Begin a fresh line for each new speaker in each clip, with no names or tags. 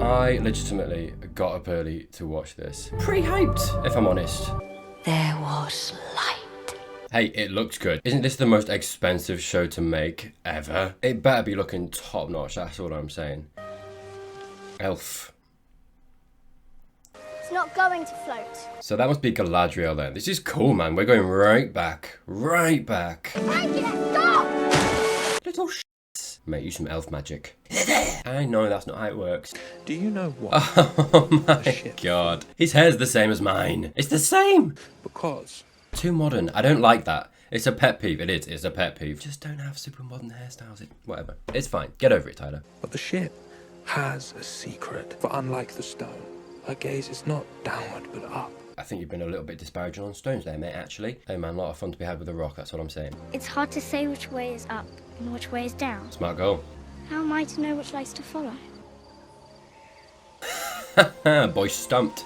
I legitimately got up early to watch this. Pretty hyped, if I'm honest.
There was light.
Hey, it looks good. Isn't this the most expensive show to make ever? It better be looking top notch, that's all I'm saying. Elf.
It's not going to float.
So that must be Galadriel then. This is cool, man. We're going right back. Right back.
Stop!
Little shit. Mate, use some elf magic. I know that's not how it works.
Do you know what?
Oh my god. His hair's the same as mine. It's the same!
Because
Too modern. I don't like that. It's a pet peeve. It is. It's a pet peeve. Just don't have super modern hairstyles. Whatever. It's fine. Get over it, Tyler.
but the ship has a secret. For unlike the stone, her gaze is not downward but up.
I think you've been a little bit disparaging on stones there, mate, actually. Hey, man, a lot of fun to be had with a rock. That's what I'm saying.
It's hard to say which way is up and which way is down.
Smart goal.
How am I to know which lights to follow?
Boy stumped.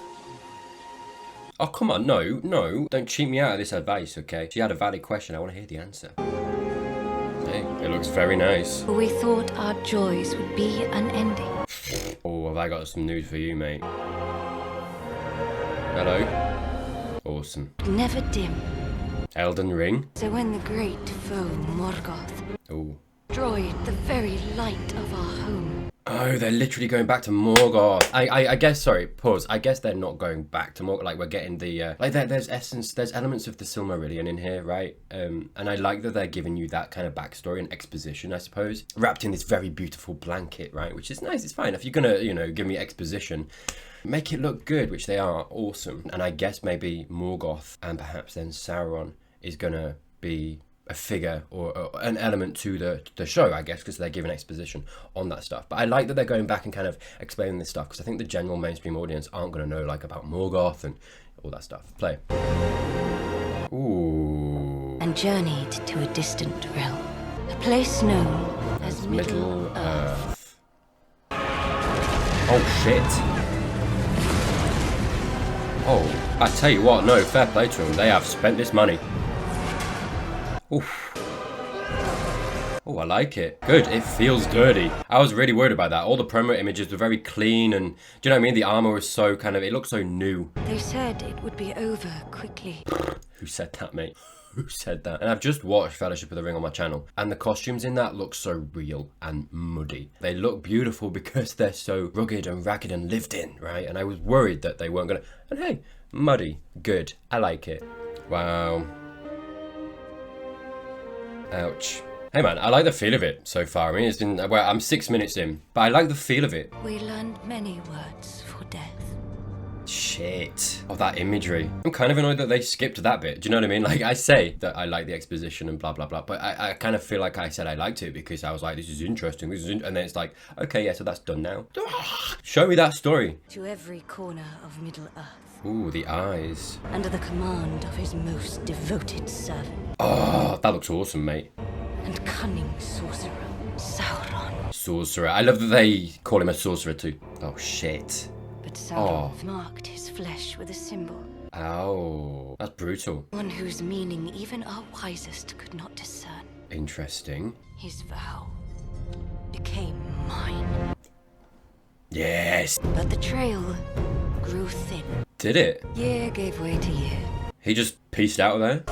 Oh, come on. No. Don't cheat me out of this advice, okay? She had a valid question. I want to hear the answer. Hey, it looks very nice.
For we thought our joys would be unending.
Oh, have I got some news for you, mate? Hello? Awesome.
Never dim.
Elden Ring?
So when the great foe Morgoth
Oh.
destroyed the very light of our home.
Oh, they're literally going back to Morgoth. I guess, sorry, pause. I guess they're not going back to Morgoth. Like, we're getting the, like, there's essence, there's elements of the Silmarillion in here, right? And I like that they're giving you that kind of backstory and exposition, I suppose. Wrapped in this very beautiful blanket, right? Which is nice, it's fine. If you're gonna, you know, give me exposition, make it look good, which they are. Awesome. And I guess maybe Morgoth and perhaps then Sauron is gonna be a figure or an element to the show, I guess, because they're giving exposition on that stuff. But I like that they're going back and kind of explaining this stuff, because I think the general mainstream audience aren't going to know, like, about Morgoth and all that stuff. Play. Ooh.
And journeyed to a distant realm. A place known as Middle Earth.
Oh, shit. Oh, I tell you what, no, fair play to them. They have spent this money. Oof. Oh, I like it. Good. It feels dirty. I was really worried about that. All the promo images were very clean, and do you know what I mean? The armor was so kind of, it looked so new.
They said it would be over quickly.
Who said that, mate? Who said that? And I've just watched Fellowship of the Ring on my channel, and the costumes in that look so real and muddy. They look beautiful because they're so rugged and ragged and lived in, right? And I was worried that they weren't gonna, and hey, muddy. Good. I like it. Wow. Ouch. Hey man, I like the feel of it so far. I mean, it's been, well, I'm 6 minutes in, but I like the feel of it.
We learned many words for death.
Shit. Oh, that imagery. I'm kind of annoyed that they skipped that bit. Do you know what I mean? Like, I say that I like the exposition and blah, blah, blah, but I kind of feel like I said I liked it because I was like, this is interesting, and then it's like, okay, yeah, so that's done now. Show me that story.
To every corner of Middle Earth.
Ooh, the eyes.
Under the command of his most devoted servant.
Oh, that looks awesome, mate.
And cunning sorcerer, Sauron.
Sorcerer. I love that they call him a sorcerer too. Oh, shit.
But Sauron marked his flesh with a symbol.
Ow. That's brutal.
One whose meaning even our wisest could not discern.
Interesting.
His vow became mine.
Yes.
But the trail grew thin.
Did it?
Year gave way to year.
He just pieced out of there?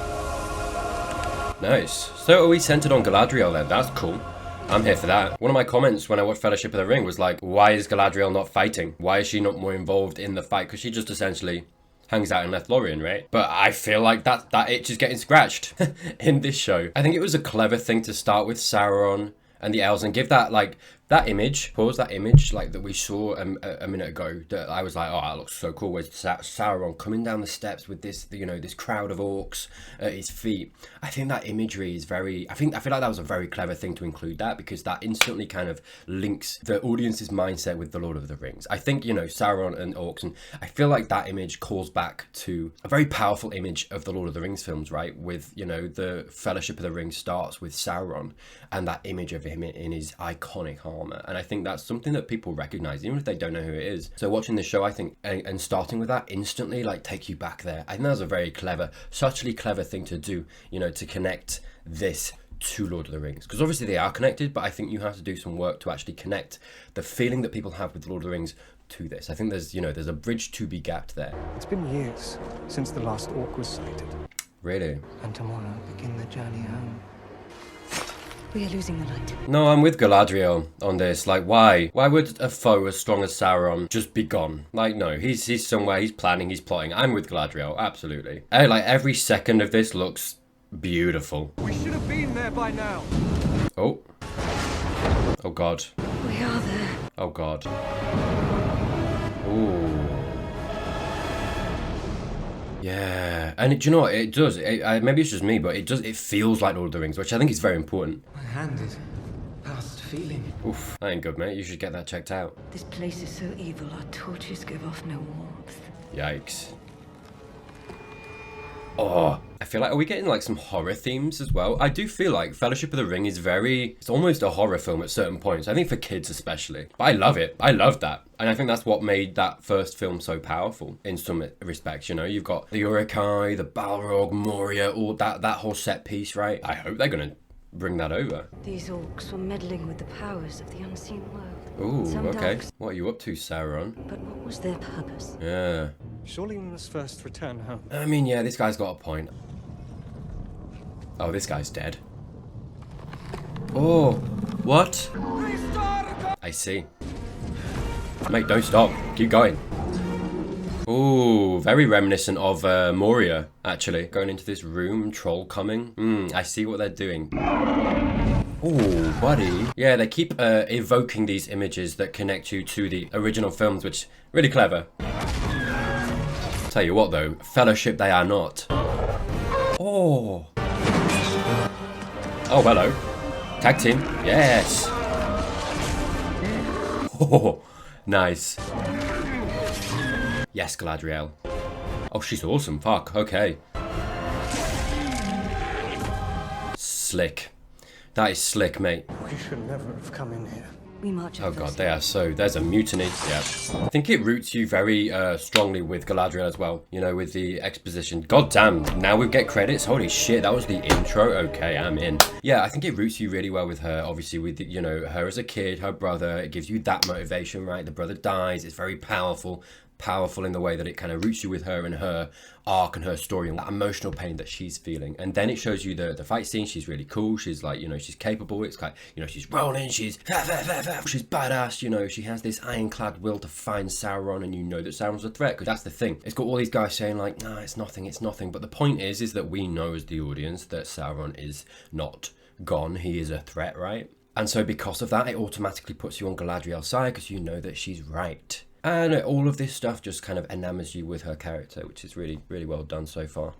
Nice. So are we centered on Galadriel then? That's cool. I'm here for that. One of my comments when I watched Fellowship of the Ring was like, why is Galadriel not fighting? Why is she not more involved in the fight? Because she just essentially hangs out in Lothlorien, right? But I feel like that itch is getting scratched in this show. I think it was a clever thing to start with Sauron and the elves and give that, like, that image, pause, that image, like, that we saw a minute ago, that I was like, oh, that looks so cool. Where's Sauron coming down the steps with this, you know, this crowd of orcs at his feet. I think that imagery is very, I feel like that was a very clever thing to include that, because that instantly kind of links the audience's mindset with the Lord of the Rings. I think, you know, Sauron and orcs, and I feel like that image calls back to a very powerful image of the Lord of the Rings films, right? With, you know, the Fellowship of the Ring starts with Sauron and that image of him in his iconic armor, and I think that's something that people recognize even if they don't know who it is. So watching the show, I think, and starting with that instantly, like, take you back there. I think that was a very clever, subtly clever thing to do, you know, to connect this to Lord of the Rings, because obviously they are connected, but I think you have to do some work to actually connect the feeling that people have with Lord of the Rings to this. I think there's, you know, there's a bridge to be gapped there.
It's been years since the last orc was sighted.
Really?
And tomorrow begin the journey home.
We are losing the light.
No, I'm with Galadriel on this. Like, why? Why would a foe as strong as Sauron just be gone? Like, no, he's somewhere, he's planning, he's plotting. I'm with Galadriel, absolutely. Hey, like, every second of this looks beautiful.
We should have been there by now.
Oh. Oh, God.
We are there.
Oh, God. Ooh. Yeah. And do you know what? It does. Maybe it's just me, but it feels like Lord of the Rings, which I think is very important.
My hand is past feeling.
Oof. That ain't good, mate. You should get that checked out.
This place is so evil, our torches give off no warmth.
Yikes. Oh, I feel like, are we getting like some horror themes as well? I do feel like Fellowship of the Ring is it's almost a horror film at certain points. I think for kids especially. But I love it. I love that. And I think that's what made that first film so powerful in some respects, you know? You've got the Uruk-hai, the Balrog, Moria, all that whole set piece, right? I hope they're going to bring that over.
These orcs were meddling with the powers of the unseen world.
Ooh,
Some
okay.
dogs.
What are you up to, Sauron?
But what was their purpose?
Yeah.
Surely we must first return home.
I mean, yeah, this guy's got a point. Oh, this guy's dead. Oh, what? I see. Mate, don't stop. Keep going. Ooh, very reminiscent of Moria, actually. Going into this room, troll coming. I see what they're doing. Ooh, buddy. Yeah, they keep evoking these images that connect you to the original films, which really clever. Tell you what though, Fellowship they are not. Oh. Oh, hello. Tag team. Yes. Oh, nice. Yes, Galadriel. Oh, she's awesome. Fuck. Okay. Slick. That is slick, mate.
We should never have come in here.
We march.
Oh god, they are so... There's a mutiny. Yeah. I think it roots you very strongly with Galadriel as well. You know, with the exposition. God damn, now we get credits. Holy shit, that was the intro. Okay, I'm in. Yeah, I think it roots you really well with her. Obviously, with, you know, her as a kid, her brother. It gives you that motivation, right? The brother dies. It's very powerful. Powerful in the way that it kind of roots you with her and her arc and her story and that emotional pain that she's feeling. And then it shows you the fight scene. She's really cool. She's like, you know, she's capable. It's like, you know, she's rolling. She's badass. You know, she has this ironclad will to find Sauron, and you know that Sauron's a threat, because that's the thing. It's got all these guys saying like, nah, it's nothing, it's nothing. But the point is that we know as the audience that Sauron is not gone. He is a threat, right? And so because of that, it automatically puts you on Galadriel's side, because you know that she's right. And all of this stuff just kind of enamors you with her character, which is really, really well done so far.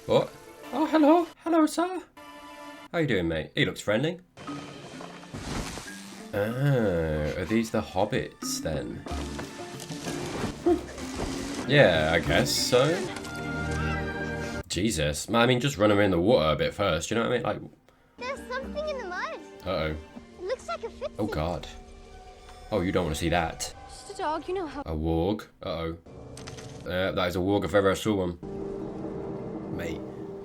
What? Oh, hello. Hello, sir. How you doing, mate? He looks friendly. Oh, are these the hobbits, then? Yeah, I guess so. Jesus. I mean, just run them in the water a bit first, you know what I mean? Like...
There's something in the mud.
Uh-oh.
It looks like a footprint.
Oh, God. Oh, you don't want to see that.
Just a dog, you know how.
A warg. Uh-oh. That is a warg if ever I saw one. Mate.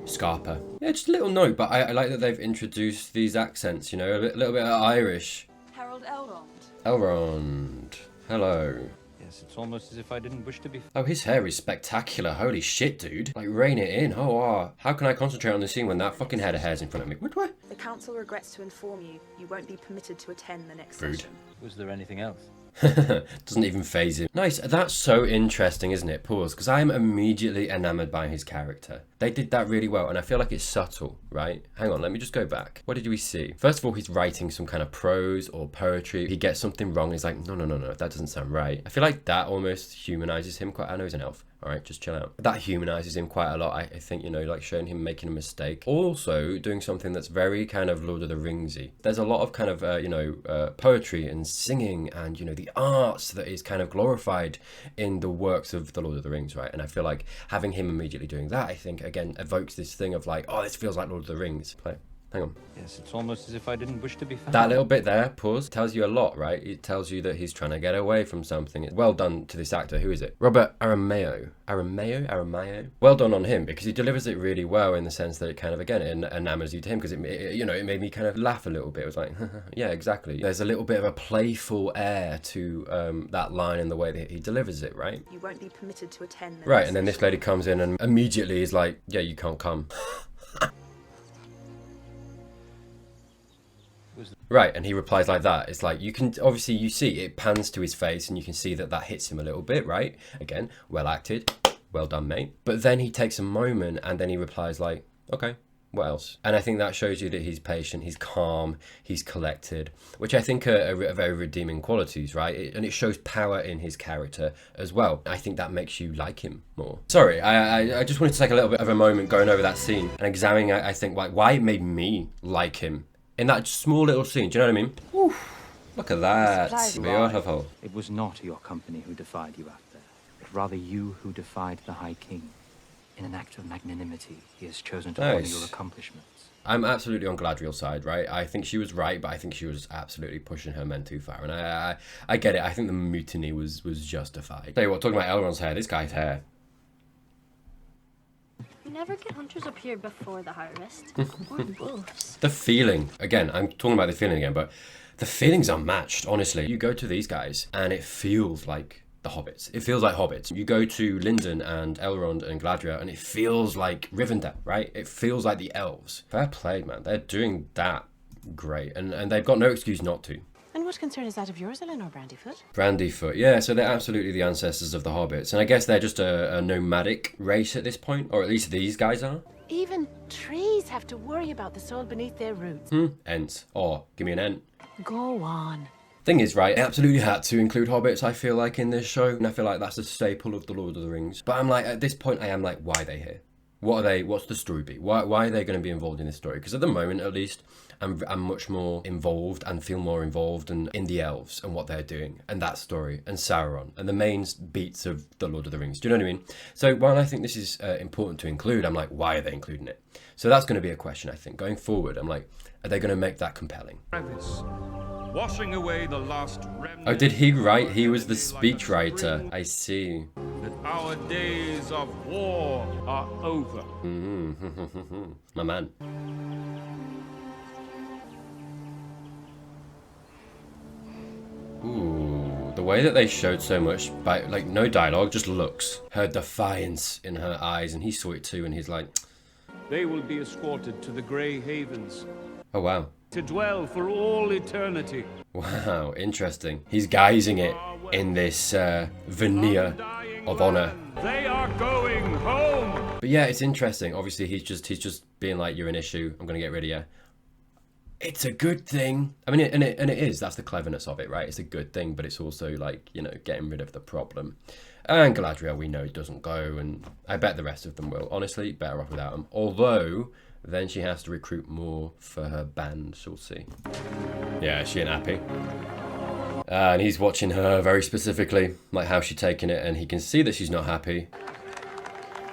Scarpa. Yeah, just a little note, but I like that they've introduced these accents, you know, a little bit of Irish.
Harold Elrond.
Elrond. Hello.
Yes, it's almost as if I didn't wish to be...
Oh, his hair is spectacular. Holy shit, dude. Like, rein it in. Oh, wow. How can I concentrate on the scene when that fucking head of hair's in front of me? What?
The council regrets to inform you, you won't be permitted to attend the next
Rude.
session.
Was there anything else?
Doesn't even phase him. Nice. That's so interesting, isn't it? Pause. Because I am immediately enamored by his character. They did that really well, and I feel like it's subtle, right? Hang on, let me just go back. What did we see? First of all, he's writing some kind of prose or poetry. He gets something wrong. He's like, no, that doesn't sound right. I feel like that almost humanizes him quite. I know he's an elf. All right, just chill out. That humanizes him quite a lot. I think, you know, like showing him making a mistake. Also doing something that's very kind of Lord of the Ringsy. There's a lot of kind of, poetry and singing and, you know, the arts that is kind of glorified in the works of the Lord of the Rings, right? And I feel like having him immediately doing that, I think, again, evokes this thing of like, oh, this feels like Lord of the Rings. Play. Hang on.
Yes, it's almost as if I didn't wish to be found.
That little bit there, pause, tells you a lot, right? It tells you that he's trying to get away from something. Well done to this actor. Who is it? Robert Aramayo. Aramayo? Well done on him, because he delivers it really well in the sense that it kind of, again, it enamors you to him, because it made me kind of laugh a little bit. It was like, yeah, exactly. There's a little bit of a playful air to that line in the way that he delivers it, right?
You won't be permitted to attend.
Right, and then this lady comes in and immediately is like, yeah, you can't come. Right, and he replies like that. It's like, you can, obviously you see, it pans to his face and you can see that that hits him a little bit, right? Again, well acted, well done, mate. But then he takes a moment and then he replies like, okay, what else? And I think that shows you that he's patient, he's calm, he's collected, which I think are very redeeming qualities, right? And it shows power in his character as well. I think that makes you like him more. Sorry, I just wanted to take a little bit of a moment going over that scene and examining, I think, like, why it made me like him. In that small little scene, do you know what I mean? Oof, look at that. Beautiful.
It was not your company who defied you out there, but rather you who defied the High King. In an act of magnanimity, he has chosen to honor your accomplishments.
I'm absolutely on Galadriel's side, right? I think she was right, but I think she was absolutely pushing her men too far. And I get it. I think the mutiny was justified. Tell you what, talking about Elrond's hair, this guy's hair.
You never get hunters up here before the harvest. Or wolves.
The feeling, again, I'm talking about the feeling again, but the feeling's unmatched, honestly. You go to these guys and it feels like the hobbits. It feels like hobbits. You go to Linden and Elrond and Galadriel and it feels like Rivendell, right? It feels like the elves. Fair play, man. They're doing that great. And they've got no excuse not to.
And what concern is that of yours, Eleanor Brandyfoot?
Brandyfoot, yeah, so they're absolutely the ancestors of the hobbits. And I guess they're just a nomadic race at this point, or at least these guys are.
Even trees have to worry about the soil beneath their roots.
Ents. Or, give me an ent.
Go on.
Thing is, right, I absolutely had to include hobbits, I feel like, in this show. And I feel like that's a staple of The Lord of the Rings. But I'm like, at this point, I am like, why are they here? What are they? What's the story beat? Why are they going to be involved in this story? Because at the moment, at least, I'm much more involved and feel more involved in the elves and what they're doing and that story and Sauron and the main beats of The Lord of the Rings. Do you know what I mean? So while I think this is important to include, I'm like, why are they including it? So that's going to be a question, I think. Going forward, I'm like, are they going to make that compelling?
Washing away the last remnants.
Oh, did he write? He was the speechwriter. I see.
That our days of war are over.
My man. Ooh, the way that they showed so much, by like no dialogue, just looks. Her defiance in her eyes, and he saw it too, and he's like,
They will be escorted to the Grey Havens.
oh wow.
To dwell for all eternity.
Wow, interesting. He's guising it in this veneer of honor.
They are going home.
But yeah, it's interesting. Obviously, he's just being like, you're an issue. I'm gonna get rid of you. It's a good thing. I mean, it is. That's the cleverness of it, right? It's a good thing, but it's also like, you know, getting rid of the problem. And Galadriel, we know, doesn't go, and I bet the rest of them will. Honestly, better off without him. Although, then she has to recruit more for her band, so we'll see. Yeah, she ain't happy. And he's watching her very specifically, like how she's taking it, and he can see that she's not happy.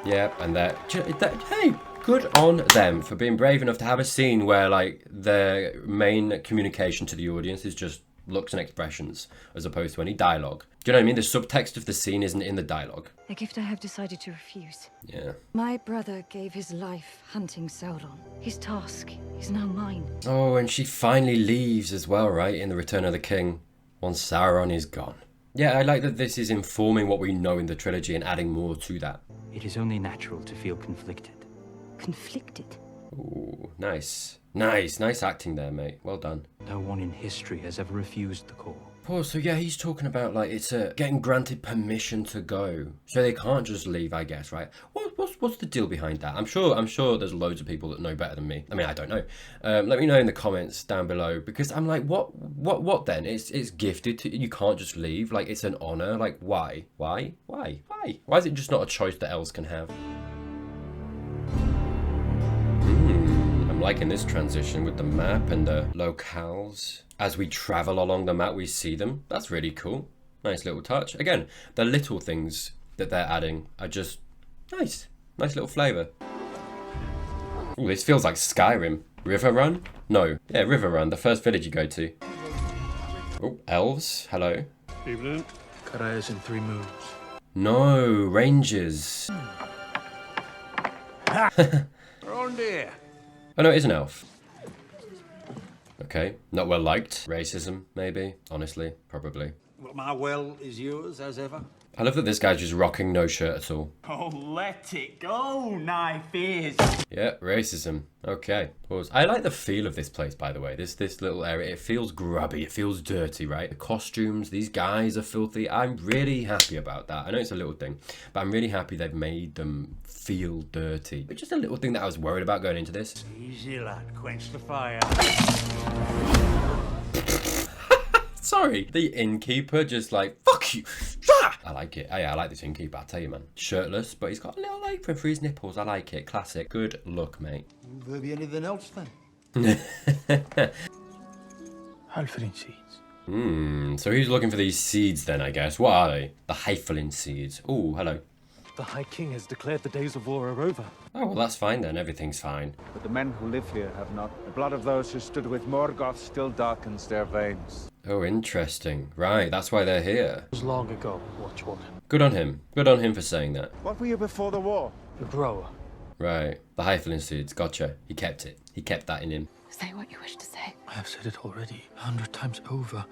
Yeah, and hey, good on them for being brave enough to have a scene where, like, their main communication to the audience is just looks and expressions, as opposed to any dialogue. Do you know what I mean? The subtext of the scene isn't in the dialogue.
A gift I have decided to refuse.
Yeah.
My brother gave his life hunting Sauron. His task is now mine.
Oh, and she finally leaves as well, right? In The Return of the King, once Sauron is gone. Yeah, I like that this is informing what we know in the trilogy and adding more to that.
It is only natural to feel conflicted.
Conflicted?
Ooh, nice. Nice acting there, mate. Well done.
No one in history has ever refused the call.
Paul, so yeah, he's talking about, like, it's getting granted permission to go. So they can't just leave, I guess, right? What's the deal behind that? I'm sure there's loads of people that know better than me. I mean, I don't know. Let me know in the comments down below, because I'm like, what then? It's gifted to you. Can't just leave. Like, it's an honor. Like, why? Why is it just not a choice that elves can have? I'm liking this transition with the map and the locales. As we travel along the map, we see them. That's really cool. Nice little touch. Again, the little things that they're adding are just nice. Nice little flavour. Ooh, this feels like Skyrim. River Run? No. Yeah, River Run, the first village you go to. Oh, elves. Hello.
Evening.
Karaya's in 3 moves.
No, rangers.
Around here.
Oh no, it is an elf. Okay, not well liked. Racism, maybe. Honestly, probably.
Well, my well is yours, as ever.
I love that this guy's just rocking no shirt at all.
Oh, let it go, knife is.
Yeah, racism. Okay, pause. I like the feel of this place, by the way. This little area, it feels grubby, it feels dirty, right? The costumes, these guys are filthy. I'm really happy about that. I know it's a little thing, but I'm really happy they've made them feel dirty. But just a little thing that I was worried about going into this.
Easy, lad. Quench the fire.
Sorry. The innkeeper just like, fuck you. I like it. I like this innkeeper, I'll tell you, man. Shirtless, but he's got a little apron for his nipples. I like it. Classic. Good look, mate.
Will there be anything else then?
Halfling seeds.
So who's looking for these seeds then, I guess? What are they? The Hyphelin seeds. Oh, hello.
The High King has declared the days of war are over.
Oh, well, that's fine then. Everything's fine.
But the men who live here have not. The blood of those who stood with Morgoth still darkens their veins.
Oh, interesting. Right, that's why they're here.
It was long ago, Watchwood.
Good on him. Good on him for saying that.
What were you before the war?
The grower.
Right. The Hyphelin seeds. Gotcha. He kept it. He kept that in him.
Say what you wish to say.
I have said it already 100 times over,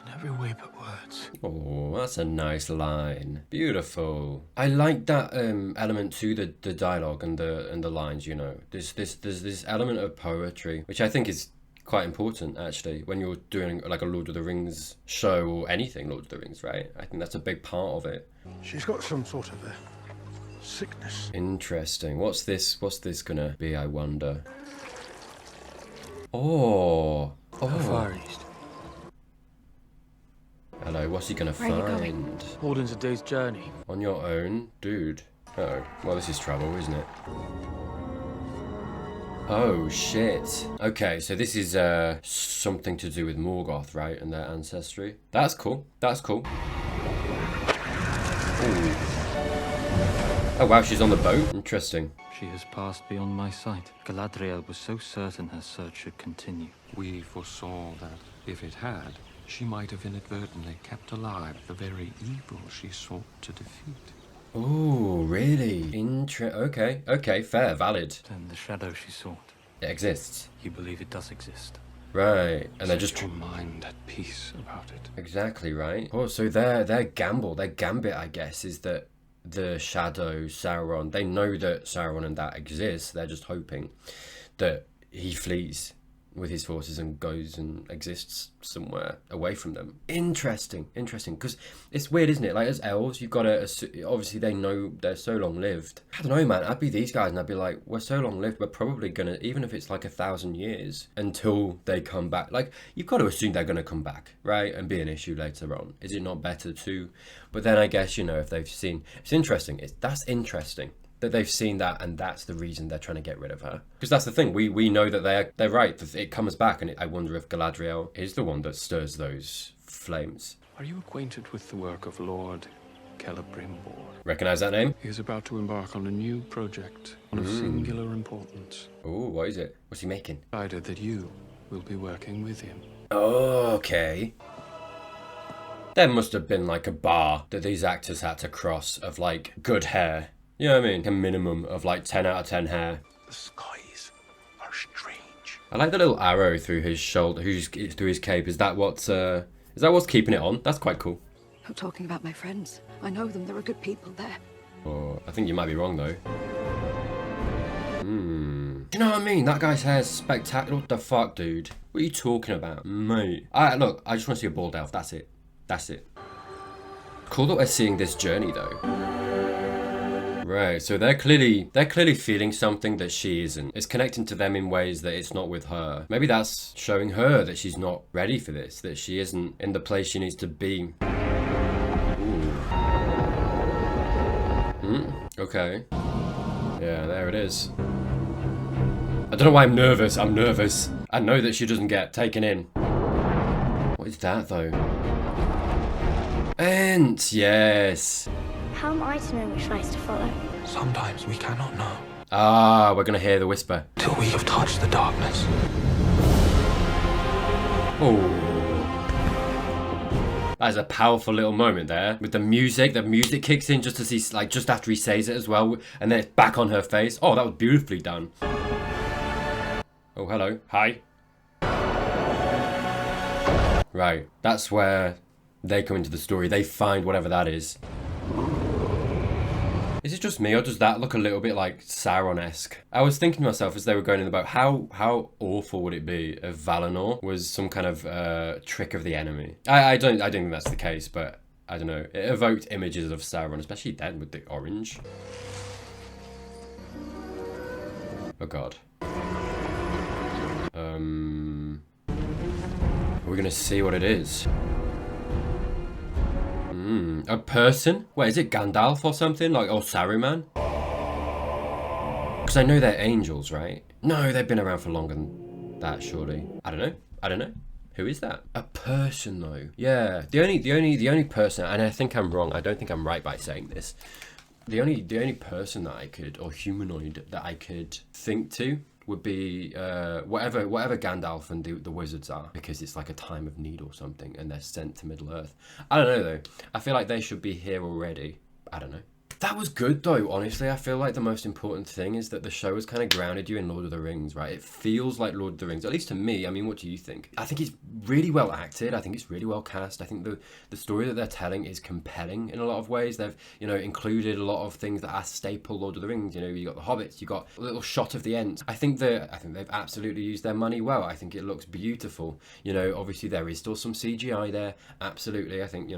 in every way but words.
Oh, that's a nice line. Beautiful. I like that element to the dialogue and the lines, you know. There's this element of poetry, which I think is quite important, actually, when you're doing like a Lord of the Rings show or anything Lord of the Rings, right? I think that's a big part of it.
She's got some sort of a sickness.
Interesting. What's this gonna be, I wonder? Oh.
How far east?
Hello, what's he gonna
Where are you
find?
going?
Alden's a day's journey.
On your own? Dude. Oh, well, this is trouble, isn't it? Oh, shit. Okay, so this is something to do with Morgoth, right? And their ancestry. That's cool. That's cool. Ooh. Oh, wow, she's on the boat. Interesting.
She has passed beyond my sight. Galadriel was so certain her search should continue.
We foresaw that if it had, she might have inadvertently kept alive the very evil she sought to defeat.
Oh, really? Okay, fair, valid.
Then the shadow she sought.
It exists.
You believe it does exist.
Right, and they're just...
Set your mind at peace about it.
Exactly, right? Oh, so their gambit, I guess, is that the shadow, Sauron, they know that Sauron and that exists. They're just hoping that he flees with his forces and goes and exists somewhere away from them. Interesting, because it's weird, isn't it? Like, as elves, you've got to, obviously they know they're so long lived. I don't know, man, I'd be these guys and I'd be like, we're so long lived, we're probably gonna, even if it's like 1,000 years until they come back, like, you've got to assume they're gonna come back, right? And be an issue later on. Is it not better to? But then I guess, you know, if they've seen, it's interesting, that's interesting that they've seen that, and that's the reason they're trying to get rid of her. Because that's the thing, we know that they're right, that it comes back, and I wonder if Galadriel is the one that stirs those flames.
Are you acquainted with the work of Lord Celebrimbor?
Recognize that name?
He is about to embark on a new project, one of singular importance.
Oh, what is it? What's he making?
Decided that you will be working with him.
Okay. There must have been like a bar that these actors had to cross of like good hair. You know what I mean? A minimum of like 10 out of 10 hair.
The skies are strange.
I like the little arrow through his shoulder, through his cape. Is that what's keeping it on? That's quite cool.
I'm talking about my friends. I know them. There are good people there.
Oh, I think you might be wrong though. Do you know what I mean? That guy's hair's spectacular. What the fuck, dude? What are you talking about, mate? Look, I just want to see a bald elf. That's it. That's it. Cool that we're seeing this journey though. Right, so they're clearly feeling something that she isn't. It's connecting to them in ways that it's not with her. Maybe that's showing her that she's not ready for this, that she isn't in the place she needs to be. Ooh. Okay. Yeah, there it is. I don't know why I'm nervous. I'm nervous. I know that she doesn't get taken in. What is that though? Ent, yes.
How am I to know which lights to follow?
Sometimes we cannot know.
Ah, we're gonna hear the whisper.
Till we have touched the darkness.
Oh. That is a powerful little moment there. With the music kicks in just as he's like, just after he says it as well. And then it's back on her face. Oh, that was beautifully done. Oh, hello. Hi. Right. That's where they come into the story. They find whatever that is. Is it just me, or does that look a little bit like Sauron-esque? I was thinking to myself as they were going in the boat, how awful would it be if Valinor was some kind of trick of the enemy? I don't think that's the case, but I don't know. It evoked images of Sauron, especially then with the orange. Oh god. Are we gonna see what it is? A person? Wait, is it Gandalf or something? Like, or Saruman? Because I know they're angels, right? No, they've been around for longer than that, surely. I don't know. Who is that? A person, though. Yeah, the only person, and I think I'm wrong. I don't think I'm right by saying this. The only person that I could, or humanoid that I could think to would be whatever Gandalf and the wizards are, because it's like a time of need or something and they're sent to Middle Earth. I don't know though. I feel like they should be here already. I don't know. That was good though, honestly. I feel like the most important thing is that the show has kind of grounded you in Lord of the Rings, right? It feels like Lord of the Rings, at least to me. I mean, what do you think? I think it's really well acted. I think it's really well cast. I think the story that they're telling is compelling in a lot of ways. They've, included a lot of things that are staple Lord of the Rings. You got the hobbits, you got a little shot of the Ents. I think they've absolutely used their money well. I think it looks beautiful. Obviously there is still some CGI there. Absolutely. I think,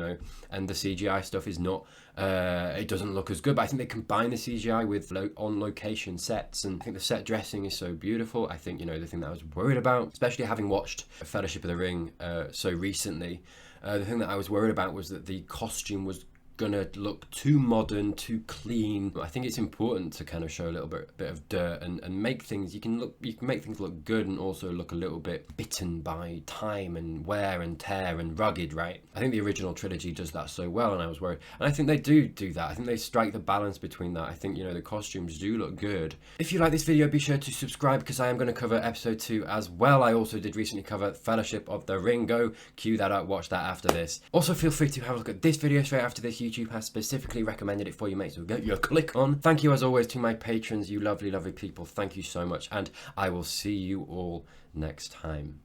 and the CGI stuff is not, it doesn't look as good, but I think they combine the CGI with on location sets, and I think the set dressing is so beautiful. I think, the thing that I was worried about, especially having watched Fellowship of the Ring so recently, the thing that I was worried about was that the costume was gonna look too modern, too clean. I think it's important to kind of show a little bit of dirt and make things, you can make things look good and also look a little bit bitten by time and wear and tear and rugged, right? I think the original trilogy does that so well, and I was worried. And I think they do that. I think they strike the balance between that. I think, the costumes do look good. If you like this video, be sure to subscribe, because I am going to cover episode 2 as well. I also did recently cover Fellowship of the Ring. Go cue that up, watch that after this. Also feel free to have a look at this video straight after this. YouTube has specifically recommended it for you, mate, so get your click on. Thank you as always to my patrons, you lovely people. Thank you so much, and I will see you all next time.